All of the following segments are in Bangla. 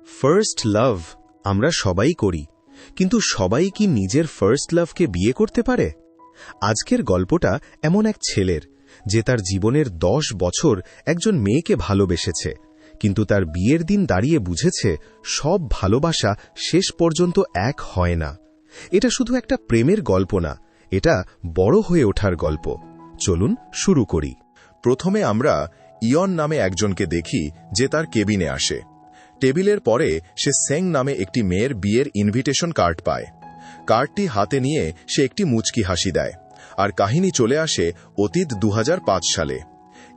ফার্স্ট লাভ আমরা সবাই করি, কিন্তু সবাই কি নিজের ফার্স্ট লাভকে বিয়ে করতে পারে? আজকের গল্পটা এমন এক ছেলের, যে তার জীবনের 10 বছর একজন মেয়েকে ভালোবেসেছে, কিন্তু তার বিয়ের দিন দাঁড়িয়ে বুঝেছে সব ভালোবাসা শেষ পর্যন্ত এক হয় না। এটা শুধু একটা প্রেমের গল্প না, এটা বড় হয়ে ওঠার গল্প। চলুন শুরু করি। প্রথমে আমরা ইয়ন নামে একজনকে দেখি, যে তার কেবিনে আসে। টেবিলের পরে সে সেং নামে একটি মেয়ের বিয়ের ইনভিটেশন কার্ড পায়। কার্ডটি হাতে নিয়ে সে একটি মুচকি হাসি দেয়, আর কাহিনী চলে আসে অতীত 2005 সালে।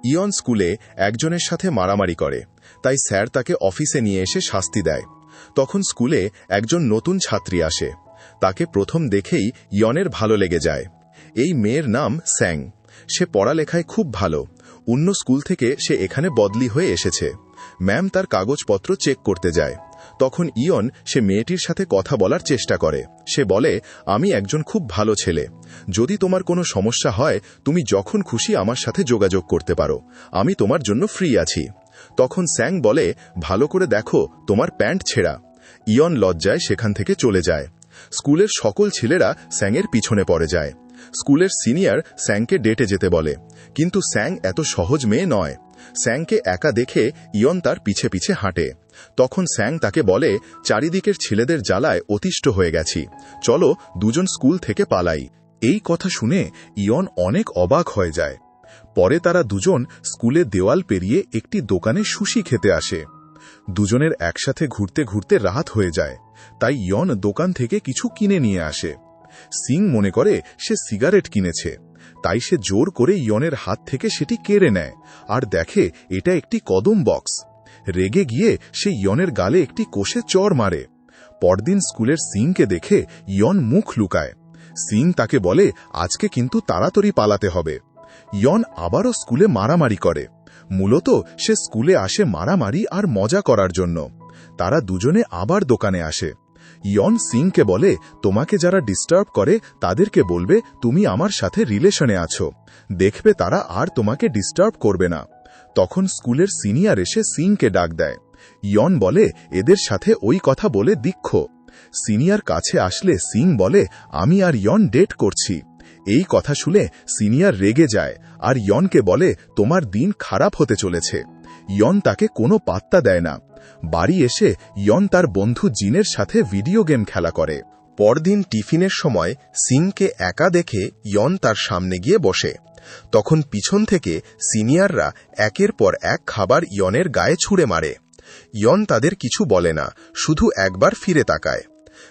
ইয়ন স্কুলে একজনের সাথে মারামারি করে, তাই স্যার তাকে অফিসে নিয়ে এসে শাস্তি দেয়। তখন স্কুলে একজন নতুন ছাত্রী আসে। তাকে প্রথম দেখেই ইয়নের ভালো লেগে যায়। এই মেয়ের নাম স্যাং। সে পড়ালেখায় খুব ভালো। অন্য স্কুল থেকে সে এখানে বদলি হয়ে এসেছে। ম্যাম তার কাগজপত্র চেক করতে যায়। তখন ইয়ন সে মেয়েটির সাথে কথা বলার চেষ্টা করে। সে বলে, আমি একজন খুব ভালো ছেলে। যদি তোমার কোনো সমস্যা হয়, তুমি যখন খুশি আমার সাথে যোগাযোগ করতে পারো। আমি তোমার জন্য ফ্রি আছি। তখন স্যাং বলে, ভালো করে দেখো তোমার প্যান্ট ছেঁড়া। ইয়ন লজ্জায় সেখান থেকে চলে যায়। স্কুলের সকল ছেলেরা স্যাংয়ের পিছনে পড়ে যায়। স্কুলের সিনিয়র স্যাংকে ডেটে যেতে বলে, কিন্তু স্যাং এত সহজ মেয়ে নয়। স্যাংকে একা দেখে ইয়ন তার পিছে পিছে হাঁটে। তখন স্যাং তাকে বলে, চারিদিকের ছেলেদের জ্বালায় অতিষ্ঠ হয়ে গেছি, চলো দুজন স্কুল থেকে পালাই। এই কথা শুনে ইয়ন অনেক অবাক হয়ে যায়। পরে তারা দুজন স্কুলের দেওয়াল পেরিয়ে একটি দোকানে সুশি খেতে আসে। দুজনের একসাথে ঘুরতে ঘুরতে রাত হয়ে যায়, তাই ইয়ন দোকান থেকে কিছু কিনে নিয়ে আসে। সিং মনে করে সে সিগারেট কিনেছে, তাই সে জোর করে ইয়নের হাত থেকে সেটি কেড়ে নেয়, আর দেখে এটা একটি কদম বক্স। রেগে গিয়ে সে ইয়নের গালে একটি কষে চড় মারে। পরদিন স্কুলের সিংকে দেখে ইয়ন মুখ লুকায়। সিং তাকে বলে, আজকে কিন্তু তাড়াতাড়ি পালাতে হবে। ইয়ন আবারও স্কুলে মারামারি করে। মূলত সে স্কুলে আসে মারামারি আর মজা করার জন্য। তারা দুজনে আবার দোকানে আসে। ইয়ন সিংকে বলে, তোমাকে যারা ডিস্টার্ব করে তাদেরকে বলবে তুমি আমার সাথে রিলেশনে আছো, দেখবে তারা আর তোমাকে ডিস্টার্ব করবে না। তখন স্কুলের সিনিয়র এসে সিংকে ডাক দেয়। ইয়ন বলে, এদের সাথে ওই কথা বলে দীক্ষ। সিনিয়র কাছে আসলে সিং বলে, আমি আর ইয়ন ডেট করছি। এই কথা শুনে সিনিয়র রেগে যায় আর ইয়নকে বলে, তোমার দিন খারাপ হতে চলেছে। ইয়ন তাকে কোনো পাত্তা দেয় না। বাড়ি এসে ইয়ন তার বন্ধু জিনের সাথে ভিডিও গেম খেলা করে। পরদিন টিফিনের সময় সিংকে একা দেখে ইয়ন তার সামনে গিয়ে বসে। তখন পিছন থেকে সিনিয়ররা একের পর এক খাবার ইয়নের গায়ে ছুঁড়ে মারে। ইয়ন তাদের কিছু বলে না, শুধু একবার ফিরে তাকায়।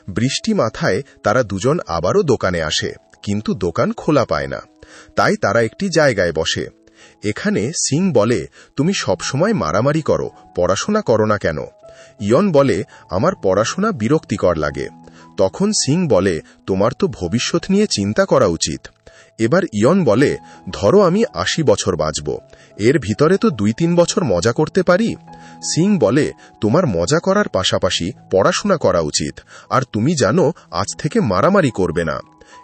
বৃষ্টি মাথায় তারা দুজন আবারও দোকানে আসে, কিন্তু দোকান খোলা পায় না। তাই তারা একটি জায়গায় বসে। এখানে সিং বলে, তুমি সবসময় মারামারি করো, পড়াশোনা করো না কেন? ইয়ন বলে, আমার পড়াশোনা বিরক্তিকর লাগে। তখন সিং বলে, তোমার তো ভবিষ্যৎ নিয়ে চিন্তা করা উচিত। এবার ইয়ন বলে, ধরো আমি 80 বছর বাঁচব, এর ভিতরে তো 2-3 বছর মজা করতে পারি। সিং বলে, তোমার মজা করার পাশাপাশি পড়াশোনা করা উচিত, আর তুমি জানো আজ থেকে মারামারি করবে না।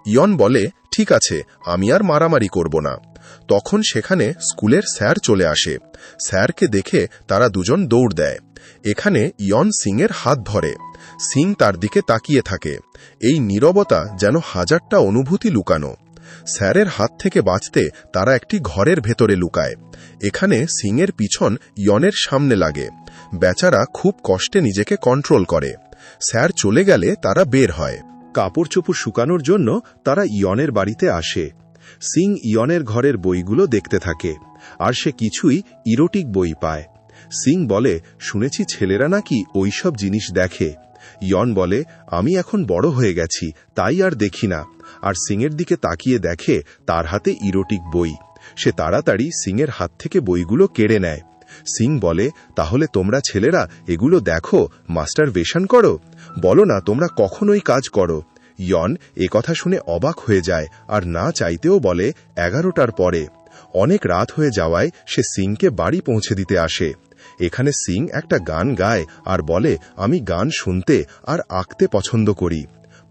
ইয়ন বলে, ঠিক আছে, আমি আর মারামারি করব না। তখন সেখানে স্কুলের স্যার চলে আসে। স্যারকে দেখে তারা দুজন দৌড় দেয়। এখানে ইয়ন সিংয়ের হাত ধরে। সিং তার দিকে তাকিয়ে থাকে। এই নীরবতা যেন হাজারটা অনুভূতি লুকানো। স্যারের হাত থেকে বাঁচতে তারা একটি ঘরের ভেতরে লুকায়। এখানে সিংয়ের পিছন ইয়নের সামনে লাগে। বেচারা খুব কষ্টে নিজেকে কন্ট্রোল করে। স্যার চলে গেলে তারা বের হয়। কাপড় চোপড় শুকানোর জন্য তারা ইয়নের বাড়িতে আসে। সিং ইয়নের ঘরের বইগুলো দেখতে থাকে, আর সে কিছুই ইরোটিক বই পায়। সিং বলে, শুনেছি ছেলেরা নাকি ওইসব জিনিস দেখে। ইয়ন বলে, আমি এখন বড় হয়ে গেছি, তাই আর দেখি না। আর সিংয়ের দিকে তাকিয়ে দেখে তার হাতে ইরোটিক বই। সে তাড়াতাড়ি সিংয়ের হাত থেকে বইগুলো কেড়ে নেয়। সিং বলে, তাহলে তোমরা ছেলেরা এগুলো দেখো, মাস্টারবেশন করো? বলো না তোমরা কখনোই কাজ করো। ইয়ন কথা শুনে অবাক হয়ে যায়, আর না চাইতেও বলে, 11টার পরে। অনেক রাত হয়ে যাওয়ায় সে সিংকে বাড়ি পৌঁছে দিতে আসে। এখানে সিং একটা গান গায় আর বলে, আমি গান শুনতে আর আঁকতে পছন্দ করি।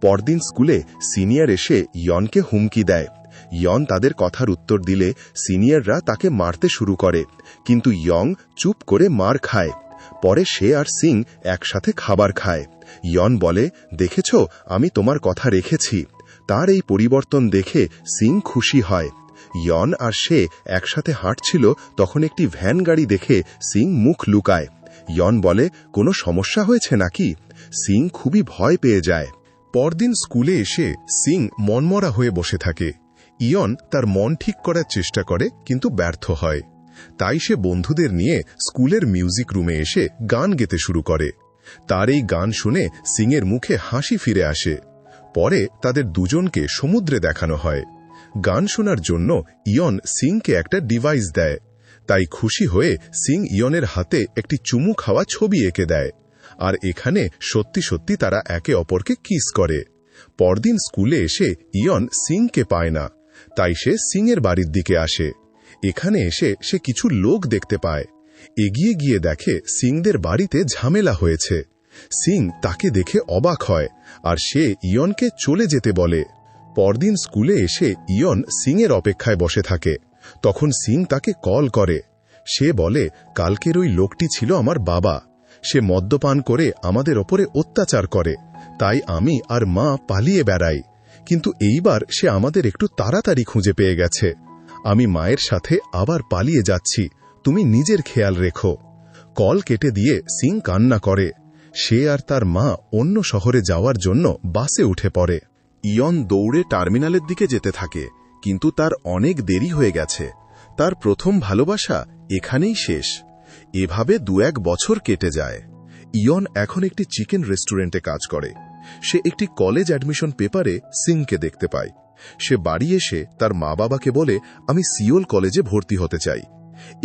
পরদিন স্কুলে সিনিয়র এসে ইয়নকে হুমকি দেয়। ইয়ন তাদের কথার উত্তর দিলে সিনিয়ররা তাকে মারতে শুরু করে, কিন্তু ইয়ং চুপ করে মার খায়। পরে সে আর সিং একসাথে খাবার খায়। ইয়ন বলে, দেখেছ, আমি তোমার কথা রেখেছি। তার এই পরিবর্তন দেখে সিং খুশি হয়। ইয়ন আর সে একসাথে হাঁটছিল, তখন একটি ভ্যান গাড়ি দেখে সিং মুখ লুকায়। ইয়ন বলে, কোনো সমস্যা হয়েছে নাকি? সিং খুবই ভয় পেয়ে যায়। পরদিন স্কুলে এসে সিং মনমরা হয়ে বসে থাকে। ইয়ন তার মন ঠিক করার চেষ্টা করে, কিন্তু ব্যর্থ হয়। তাই সে বন্ধুদের নিয়ে স্কুলের মিউজিক রুমে এসে গান গেতে শুরু করে। তার এই গান শুনে সিংয়ের মুখে হাসি ফিরে আসে। পরে তাদের দুজনকে সমুদ্রে দেখানো হয়। গান শোনার জন্য ইয়ন সিংকে একটা ডিভাইস দেয়। তাই খুশি হয়ে সিং ইয়নের হাতে একটি চুমু খাওয়া ছবি এঁকে দেয়। আর এখানে সত্যি সত্যি তারা একে অপরকে কিস করে। পরদিন স্কুলে এসে ইয়ন সিংকে পায় না, তাই সে সিংয়ের বাড়ির দিকে আসে। এখানে এসে সে কিছু লোক দেখতে পায়। এগিয়ে গিয়ে দেখে সিংদের বাড়িতে ঝামেলা হয়েছে। সিং তাকে দেখে অবাক হয়, আর সে ইয়নকে চলে যেতে বলে। পরদিন স্কুলে এসে ইয়ন সিংয়ের অপেক্ষায় বসে থাকে। তখন সিং তাকে কল করে। সে বলে, কালকের ওই লোকটি ছিল আমার বাবা। সে মদ্যপান করে আমাদের ওপরে অত্যাচার করে, তাই আমি আর মা পালিয়ে বেড়াই। কিন্তু এইবার সে আমাদের একটু তাড়াতাড়ি খুঁজে পেয়ে গেছে। আমি মায়ের সাথে আবার পালিয়ে যাচ্ছি, তুমি নিজের খেয়াল রেখো। কল কেটে দিয়ে সিং কান্না করে। সে আর তার মা অন্য শহরে যাওয়ার জন্য বাসে উঠে পড়ে। ইয়ন দৌড়ে টার্মিনালের দিকে যেতে থাকে, কিন্তু তার অনেক দেরি হয়ে গেছে। তার প্রথম ভালোবাসা এখানেই শেষ। এভাবে 2-1 বছর কেটে যায়। ইয়ন এখন একটি চিকেন রেস্টুরেন্টে কাজ করে। সে একটি কলেজ অ্যাডমিশন পেপারে সিংকে দেখতে পায়। সে বাড়ি এসে তার মা বাবাকে বলে, আমি সিওল কলেজে ভর্তি হতে চাই।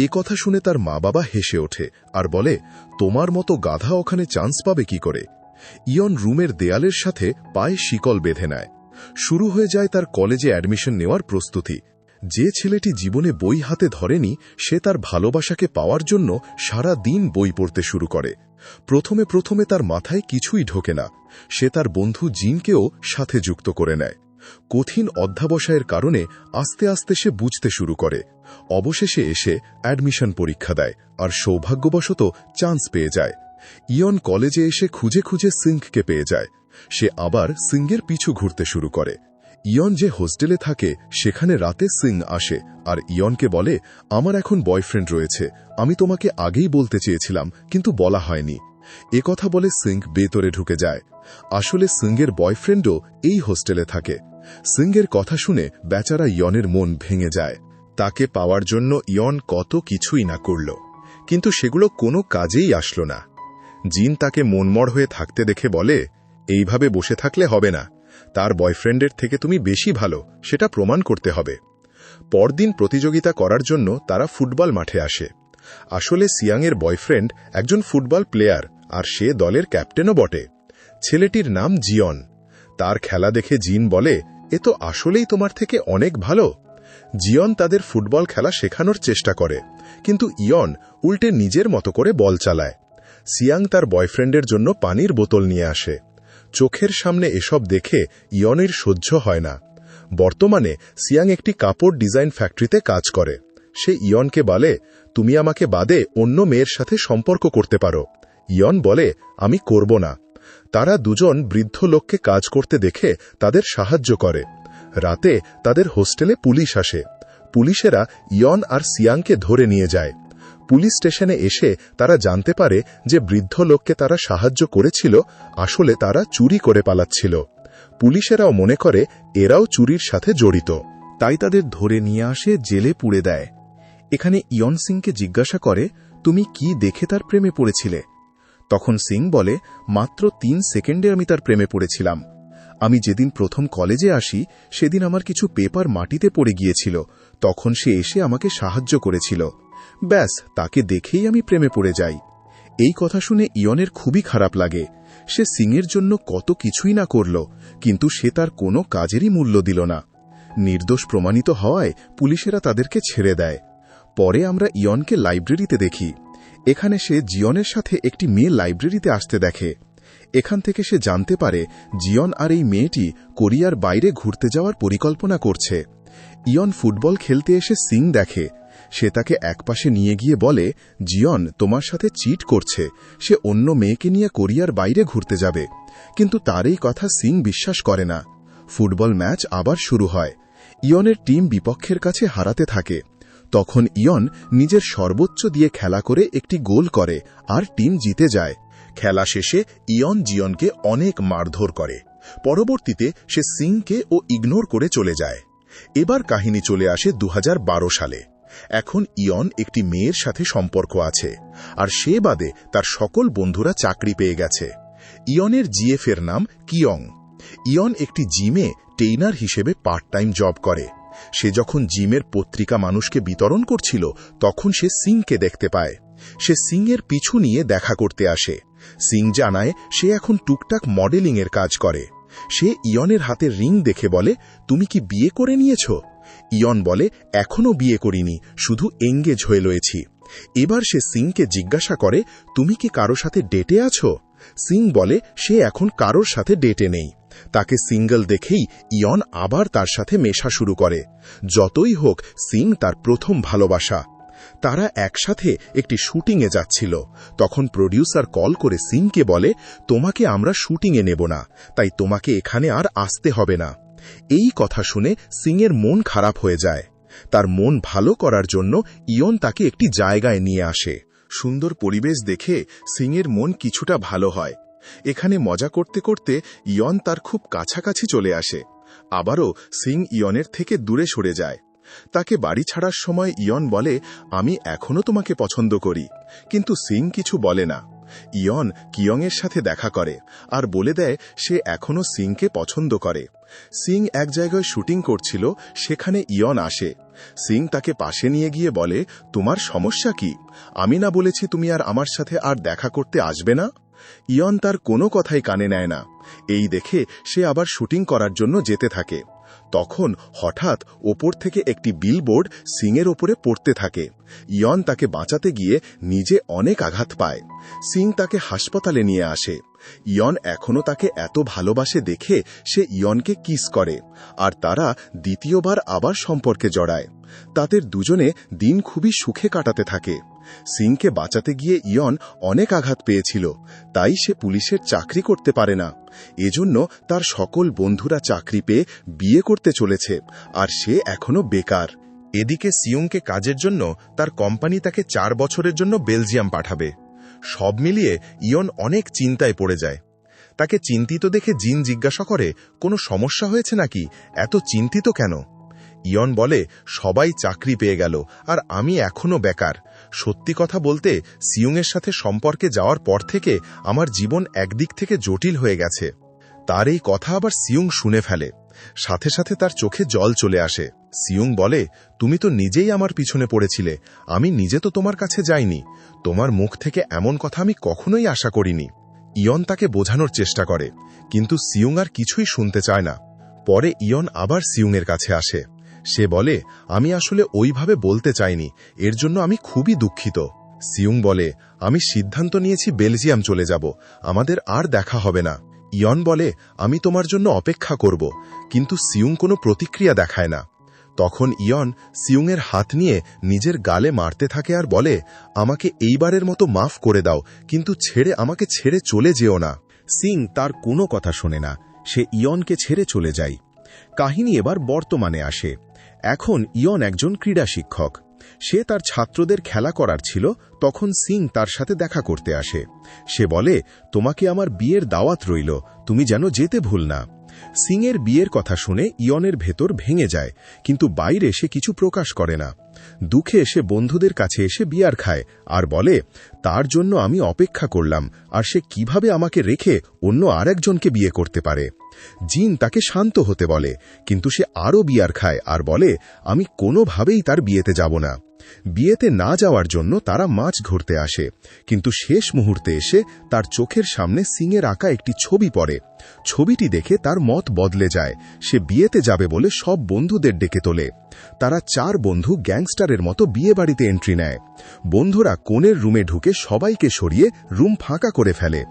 এ কথা শুনে তার মা বাবা হেসে ওঠে আর বলে, তোমার মতো গাধা ওখানে চান্স পাবে কি করে? ইয়ন রুমের দেয়ালের সাথে পায়ে শিকল বেঁধে নেয়। শুরু হয়ে যায় তার কলেজে অ্যাডমিশন নেওয়ার প্রস্তুতি। যে ছেলেটি জীবনে বই হাতে ধরেনি, সে তার ভালোবাসাকে পাওয়ার জন্য সারা দিন বই পড়তে শুরু করে। প্রথমে তার মাথায় কিছুই ঢোকে না। সে তার বন্ধু জিনকেও সাথে যুক্ত করে নেয়। কঠিন অধ্যাবসায়ের কারণে আস্তে আস্তে সে বুঝতে শুরু করে। অবশেষে এসে অ্যাডমিশন পরীক্ষা দেয় আর সৌভাগ্যবশত চান্স পেয়ে যায়। ইয়ন কলেজে এসে খুঁজে খুঁজে সিংকে পেয়ে যায়। সে আবার সিংয়ের পিছু ঘুরতে শুরু করে। ইয়ন যে হোস্টেলে থাকে সেখানে রাতে সিং আসে আর ইয়নকে বলে, আমার এখন বয়ফ্রেন্ড রয়েছে, আমি তোমাকে আগেই বলতে চেয়েছিলাম, কিন্তু বলা হয়নি। এ কথা বলে সিং ভেতরে ঢুকে যায়। আসলে সিংয়ের বয়ফ্রেন্ডও এই হোস্টেলে থাকে। সিংয়ের কথা শুনে বেচারা ইয়নের মন ভেঙে যায়। তাকে পাওয়ার জন্য ইয়ন কত কিছুই না করল, কিন্তু সেগুলো কোনো কাজেই আসলো না। জিন তাকে মনমড় হয়ে থাকতে দেখে বলে, এইভাবে বসে থাকলে হবে না, তার বয়ফ্রেন্ডের থেকে তুমি বেশি ভালো, সেটা প্রমাণ করতে হবে। পরদিন প্রতিযোগিতা করার জন্য তারা ফুটবল মাঠে আসে। আসলে সিয়াংয়ের বয়ফ্রেন্ড একজন ফুটবল প্লেয়ার, আর সে দলের ক্যাপ্টেনও বটে। ছেলেটির নাম জিয়ন। তার খেলা দেখে জিন বলে, এ তো আসলেই তোমার থেকে অনেক ভালো। জিয়ন তাদের ফুটবল খেলা শেখানোর চেষ্টা করে, কিন্তু ইয়ন উল্টে নিজের মতো করে বল চালায়। সিয়াং তার বয়ফ্রেন্ডের জন্য পানির বোতল নিয়ে আসে। চোখের সামনে এসব দেখে ইয়নের সহ্য হয় না। বর্তমানে সিয়াং একটি কাপড় ডিজাইন ফ্যাক্টরিতে কাজ করে। সে ইয়নকে বলে, তুমি আমাকে বাদে অন্য মেয়ের সাথে সম্পর্ক করতে পারো। ইয়ন বলে, আমি করব না। তারা দুজন বৃদ্ধ লোককে কাজ করতে দেখে তাদের সাহায্য করে। রাতে তাদের হোস্টেলে পুলিশ আসে। পুলিশেরা ইয়ন আর সিয়াংকে ধরে নিয়ে যায়। পুলিশ স্টেশনে এসে তারা জানতে পারে যে বৃদ্ধ লোককে তারা সাহায্য করেছিল, আসলে তারা চুরি করে পালাচ্ছিল। পুলিশেরাও মনে করে এরাও চুরির সাথে জড়িত, তাই তাদের ধরে নিয়ে আসে, জেলে পুড়ে দেয়। এখানে ইয়ন সিংকে জিজ্ঞাসা করে, তুমি কি দেখে তার প্রেমে পড়েছিলে? তখন সিং বলে, মাত্র 3 সেকেন্ডে আমি তার প্রেমে পড়েছিলাম। আমি যেদিন প্রথম কলেজে আসি সেদিন আমার কিছু পেপার মাটিতে পড়ে গিয়েছিল, তখন সে এসে আমাকে সাহায্য করেছিল। ব্যাস, তাকে দেখেই আমি প্রেমে পড়ে যাই। এই কথা শুনে ইয়নের খুবই খারাপ লাগে। সে সিংয়ের জন্য কত কিছুই না করল, কিন্তু সে তার কোনো কাজেরই মূল্য দিল না। নির্দোষ প্রমাণিত হওয়ায় পুলিশেরা তাদেরকে ছেড়ে দেয়। পরে আমরা ইয়নকে লাইব্রেরিতে দেখি। এখানে সে জিয়নের সাথে একটি মেয়ে লাইব্রেরিতে আসতে দেখে। এখান থেকে সে জানতে পারে জিয়ন আর এই মেয়েটি কোরিয়ার বাইরে ঘুরতে যাওয়ার পরিকল্পনা করছে। ইয়ন ফুটবল খেলতে এসে সিং দেখে। সে তাকে একপাশে নিয়ে গিয়ে বলে, জিয়ন তোমার সাথে চিট করছে, সে অন্য মেয়েকে নিয়ে কোরিয়ার বাইরে ঘুরতে যাবে। কিন্তু তার এই কথা সিং বিশ্বাস করে না। ফুটবল ম্যাচ আবার শুরু হয়। ইয়নের টিম বিপক্ষের কাছে হারাতে থাকে। তখন ইয়ন নিজের সর্বোচ্চ দিয়ে খেলা করে একটি গোল করে আর টিম জিতে যায়। খেলা শেষে ইয়ন জিয়নকে অনেক মারধর করে। পরবর্তীতে সে সিংকে ও ইগনোর করে চলে যায়। এবার কাহিনী চলে আসে 2012 সালে। এখন ইয়ন একটি মেয়ের সাথে সম্পর্ক আছে, আর সে বাদে তার সকল বন্ধুরা চাকরি পেয়ে গেছে। ইয়নের জিএফের নাম কিয়ং। ইয়ন একটি জিমে ট্রেইনার হিসেবে পার্ট টাইম জব করে। সে যখন জিমের পত্রিকা মানুষকে বিতরণ করছিল, তখন সে সিংকে দেখতে পায়। সে সিংয়ের পিছু নিয়ে দেখা করতে আসে। সিং জানায় সে এখন টুকটাক মডেলিংয়ের কাজ করে। সে ইয়নের হাতে রিং দেখে বলে, তুমি কি বিয়ে করে নিয়েছ? ইয়ন বলে, এখনো বিয়ে করিনি, শুধু এঙ্গেজ হয়ে রয়েছি। এবার সে সিংকে জিজ্ঞাসা করে, তুমি কি কারো সাথে ডেটে আছো? সিং বলে সে এখন কারোর সাথে ডেটে নেই। তাকে সিঙ্গল দেখেই ইয়ন আবার তার সাথে মেশা শুরু করে। যতই হোক, সিং তার প্রথম ভালোবাসা। তারা একসাথে একটি শুটিংয়ে যাচ্ছিল। তখন প্রডিউসার কল করে সিংকে বলে, তোমাকে আমরা শুটিংয়ে নেব না, তাই তোমাকে এখানে আর আসতে হবে না। এই কথা শুনে সিংয়ের মন খারাপ হয়ে যায়। তার মন ভালো করার জন্য ইয়ন তাকে একটি জায়গায় নিয়ে আসে। সুন্দর পরিবেশ দেখে সিংয়ের মন কিছুটা ভালো হয়। এখানে মজা করতে করতে ইয়ন তার খুব কাছাকাছি চলে আসে। আবারও সিং ইয়নের থেকে দূরে সরে যায়। তাকে বাড়ি ছাড়ার সময় ইয়ন বলে, আমি এখনো তোমাকে পছন্দ করি। কিন্তু সিং কিছু বলে না। ইয়ন কিয়ংয়ের সাথে দেখা করে আর বলে দেয় সে এখনো সিংকে পছন্দ করে। সিং এক জায়গায় শুটিং করছিল, সেখানে ইয়ন আসে। সিং তাকে পাশে নিয়ে গিয়ে বলে, তোমার সমস্যা কি? আমি না বলেছি তুমি আর আমার সাথে আর দেখা করতে আসবে না? ইয়ন তার কোনো কথাই কানে নেয় না। এই দেখে সে আবার শুটিং করার জন্য যেতে থাকে। তখন হঠাৎ ওপর থেকে একটি বিলবোর্ড সিংয়ের ওপরে পড়তে থাকে। ইয়ন তাকে বাঁচাতে গিয়ে নিজে অনেক আঘাত পায়। সিং তাকে হাসপাতালে নিয়ে আসে। ইয়ন এখনো তাকে এত ভালোবাসে দেখে সে ইয়নকে কিস করে, আর তারা দ্বিতীয়বার আবার সম্পর্কে জড়ায়। তাদের দুজনে দিন খুবই সুখে কাটাতে থাকে। সিংকে বাঁচাতে গিয়ে ইয়ন অনেক আঘাত পেয়েছিল, তাই সে পুলিশের চাকরি করতে পারে না। এজন্য তার সকল বন্ধুরা চাকরি পেয়ে বিয়ে করতে চলেছে, আর সে এখনো বেকার। এদিকে সিয়ংকে কাজের জন্য তার কোম্পানি তাকে 4 বছরের জন্য বেলজিয়াম পাঠাবে। সব মিলিয়ে ইয়ন অনেক চিন্তায় পড়ে যায়। তাকে চিন্তিত দেখে জিন জিজ্ঞাসা করে, কোনো সমস্যা হয়েছে নাকি, এত চিন্তিত কেন? ইয়ন বলে, সবাই চাকরি পেয়ে গেল আর আমি এখনো বেকার। সত্যি কথা বলতে সিয়ংয়ের সাথে সম্পর্কে যাওয়ার পর থেকে আমার জীবন একদিক থেকে জটিল হয়ে গেছে। তার এই কথা আবার সিয়ং শুনে ফেলে। সাথে সাথে তার চোখে জল চলে আসে। সিয়ং বলে, তুমি তো নিজেই আমার পিছনে পড়েছিলে, আমি নিজে তো তোমার কাছে যাইনি। তোমার মুখ থেকে এমন কথা আমি কখনোই আশা করিনি। ইয়ন তাকে বোঝানোর চেষ্টা করে, কিন্তু সিয়ং আর কিছুই শুনতে চায় না। পরে ইয়ন আবার সিয়ংয়ের কাছে আসে। সে বলে, আমি আসলে ওইভাবে বলতে চাইনি, এর জন্য আমি খুবই দুঃখিত। সিয়ং বলে, আমি সিদ্ধান্ত নিয়েছি বেলজিয়াম চলে যাব, আমাদের আর দেখা হবে না। ইয়ন বলে, আমি তোমার জন্য অপেক্ষা করব, কিন্তু সিয়ং কোনো প্রতিক্রিয়া দেখায় না। তখন ইয়ন সিয়ংয়ের হাত নিয়ে নিজের গালে মারতে থাকে আর বলে, আমাকে এইবারের মতো মাফ করে দাও, কিন্তু আমাকে ছেড়ে চলে যেও না। সিং তার কোনো কথা শোনে না, সে ইয়নকে ছেড়ে চলে যায়। কাহিনী এবার বর্তমানে আসে। এখন ইয়ন একজন ক্রীড়া শিক্ষক। সে তার ছাত্রদের খেলা করার ছিল, তখন সিং তার সাথে দেখা করতে আসে। সে বলে, তোমাকে আমার বিয়ের দাওয়াত রইল, তুমি যেন যেতে ভুল না। সিংয়ের বিয়ের কথা শুনে ইয়নের ভেতর ভেঙে যায়, কিন্তু বাইরে সে কিছু প্রকাশ করে না। দুঃখে এসে বন্ধুদের কাছে এসে বিয়ার খায় আর বলে, তার জন্য আমি অপেক্ষা করলাম, আর সে কিভাবে আমাকে রেখে অন্য আরেকজনকে বিয়ে করতে পারে। জিন তাকে শান্ত হতে বলে, কিন্তু সে আরও বিয়ার খায় আর বলে, আমি কোনোভাবেই তার বিয়েতে যাব না। বিয়েতে না যাওয়ার জন্য তারা মাছ ঘুরতে আসে, কিন্তু শেষ মুহূর্তে এসে তার চোখের সামনে সিংয়ের আঁকা একটি ছবি পড়ে। ছবিটি দেখে তার মত বদলে যায়। সে বিয়েতে যাবে বলে সব বন্ধুদের ডেকে তোলে। তারা 4 বন্ধু গ্যাংস্টারের মতো বিয়ে বাড়িতে এন্ট্রি নেয়। বন্ধুরা কোণের রুমে ঢুকে সবাইকে সরিয়ে রুম ফাঁকা করে ফেলে।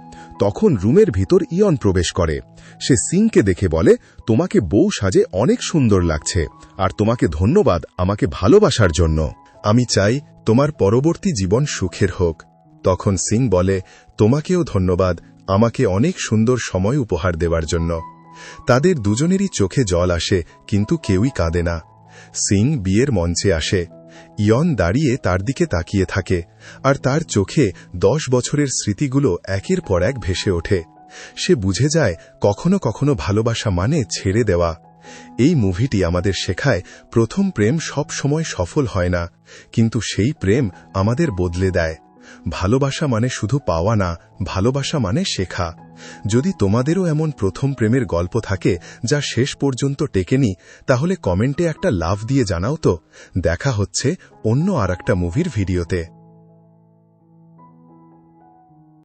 তখন রুমের ভিতর ইয়ন প্রবেশ করে। সে সিংকে দেখে বলে, তোমাকে বউ সাজে অনেক সুন্দর লাগছে, আর তোমাকে ধন্যবাদ আমাকে ভালোবাসার জন্য। আমি চাই তোমার পরবর্তী জীবন সুখের হোক। তখন সিং বলে, তোমাকেও ধন্যবাদ আমাকে অনেক সুন্দর সময় উপহার দেওয়ার জন্য। তাদের দুজনেরই চোখে জল আসে, কিন্তু কেউই কাঁদে না। সিং বিয়ের মঞ্চে আসে। ইয়ন দাঁড়িয়ে তার দিকে তাকিয়ে থাকে, আর তার চোখে 10 বছরের স্মৃতিগুলো একের পর এক ভেসে ওঠে। সে বুঝে যায় কখনো কখনো ভালোবাসা মানে ছেড়ে দেওয়া। এই মুভিটি আমাদের শেখায় প্রথম প্রেম সব সময় সফল হয় না, কিন্তু সেই প্রেম আমাদের বদলে দেয়। ভালোবাসা মানে শুধু পাওয়া না, ভালোবাসা মানে শেখা। যদি তোমাদেরও এমন প্রথম প্রেমের গল্প থাকে যা শেষ পর্যন্ত টেকেনি, তাহলে কমেন্টে একটা লাভ দিয়ে জানাও তো। দেখা হচ্ছে অন্য আরেকটা মুভির ভিডিওতে।